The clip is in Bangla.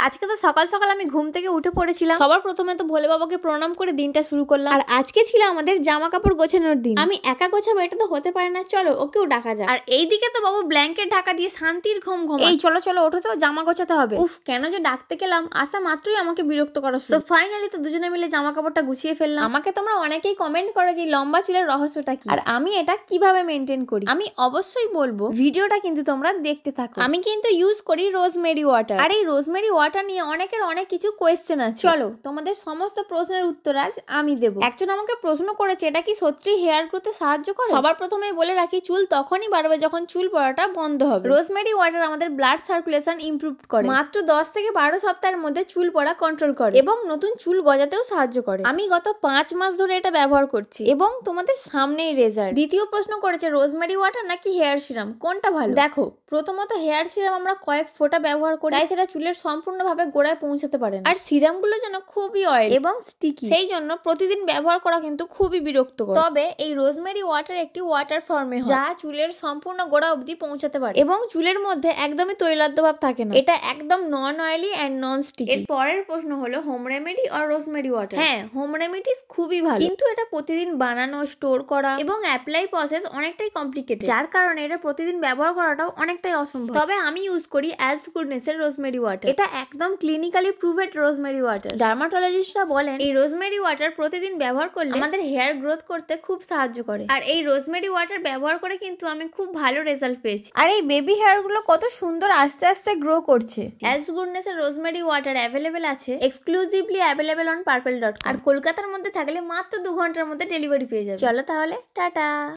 আজকে তো সকাল সকাল আমি ঘুম থেকে উঠে পড়েছিলাম। সবার প্রথমে তো ভোলে বাবাকে প্রণাম করে দিনটা শুরু করলাম। আর আজকে ছিল আমাদের জামা কাপড় গোছানোর দিন। আমি একা গোছাবো এটা তো হতে পারে না, চলো ওকেও ডাকা যাক। আর এইদিকে তো বাবু ব্ল্যাঙ্কেট ঢাকা দিয়ে শান্তির ঘুম ঘুম। এই চলো চলো ওঠো তো, জামা গোছাতে হবে। উফ, কেন যে ডাকতে গেলাম, আসা মাত্রই আমাকে বিরক্ত করা শুরু। তো ফাইনালি তো দুজনে মিলে জামা কাপড়টা গুছিয়ে ফেললাম। আমাকে তোমরা অনেকেই কমেন্ট করো যে লম্বা চুলের রহস্যটা কি, আর আমি এটা কিভাবে মেনটেন করি আমি অবশ্যই বলবো। ভিডিওটা কিন্তু তোমরা দেখতে থাকো। আমি কিন্তু ইউজ করি রোজমেরি ওয়াটার। আর এই রোজমেরি ওয়াটার নিয়ে অনেকের অনেক কিছু কোয়েশ্চেন আছে। চলো তোমাদের সমস্ত প্রশ্নের উত্তর আজ আমি দেবো। একজন আমাকে প্রশ্ন করেছে এটা কি সত্যি হেয়ার গ্রোথে সাহায্য করে। সবার প্রথমে বলে রাখি, চুল তখনই বাড়বে যখন চুল পড়াটা বন্ধ হবে। রোজমেরি ওয়াটার আমাদের ব্লাড সার্কুলেশন ইমপ্রুভ করে, মাত্র 10 থেকে 12 সপ্তাহের মধ্যে চুল পড়া কন্ট্রোল করে এবং নতুন চুল গজাতেও সাহায্য করে। আমি গত 5 মাস ধরে এটা ব্যবহার করছি এবং তোমাদের সামনেই রেজাল্ট। দ্বিতীয় প্রশ্ন করেছে রোজমেরি ওয়াটার নাকি হেয়ার সিরাম, কোনটা ভালো। দেখো, প্রথমত হেয়ার সিরাম আমরা কয়েক ফোঁটা ব্যবহার করি, তাই সেটা চুলের সম্পূর্ণভাবে গোড়ায় পৌঁছাতে পারে না। আর সিরাম গুলো যেন খুবই অয়েল এবং স্টিকি, সেই জন্য প্রতিদিন ব্যবহার করা কিন্তু খুবই বিরক্তকর। তবে এই রোজমেরি ওয়াটার একটি ওয়াটার ফর্মে হয়, যা চুলের সম্পূর্ণ গোড়া অবধি পৌঁছাতে পারে এবং চুলের মধ্যে একদমই তৈলাক্ত ভাব থাকে না। এটা একদম নন অয়েলি এন্ড নন স্টিকি। এর পরের প্রশ্ন হলো হোম রেমেডি আর রোজমেরি ওয়াটার। হ্যাঁ, হোম রেমেডিস খুবই ভালো, কিন্তু এটা প্রতিদিন বানানো, স্টোর করা এবং অ্যাপ্লাই প্রসেস অনেকটাই কমপ্লিকেটেড, যার কারণে এটা প্রতিদিন ব্যবহার করাটাও অনেকটাই অসম্ভব। তবে আমি ইউজ করি অ্যালস গুডনেস এর রোজমেরি ওয়াটার। এটা একদম ক্লিনিক্যালি প্রুভেড রোজমেরি ওয়াটার। ডার্মাটোলজিস্টরা বলেন এই রোজমেরি ওয়াটার প্রতিদিন ব্যবহার করলে আমাদের হেয়ার গ্রোথ করতে খুব সাহায্য করে। আর এই রোজমেরি ওয়াটার ব্যবহার করে কিন্তু আমি খুব ভালো রেজাল্ট পেয়েছি। আর এই বেবি হেয়ার গুলো কত সুন্দর আস্তে আস্তে গ্রো করছে। অ্যালস গুডনেস এর রোজমেরি ওয়াটার অ্যাভেলেবেল আছে, এক্সক্লুসিভলি অ্যাভেলেবেল অন পার্পল.com। আর কলকাতার মধ্যে থাকলে মাত্র 2 ঘন্টার মধ্যে ডেলিভারি পেয়ে যাবে। চলো তাহলে, টাটা।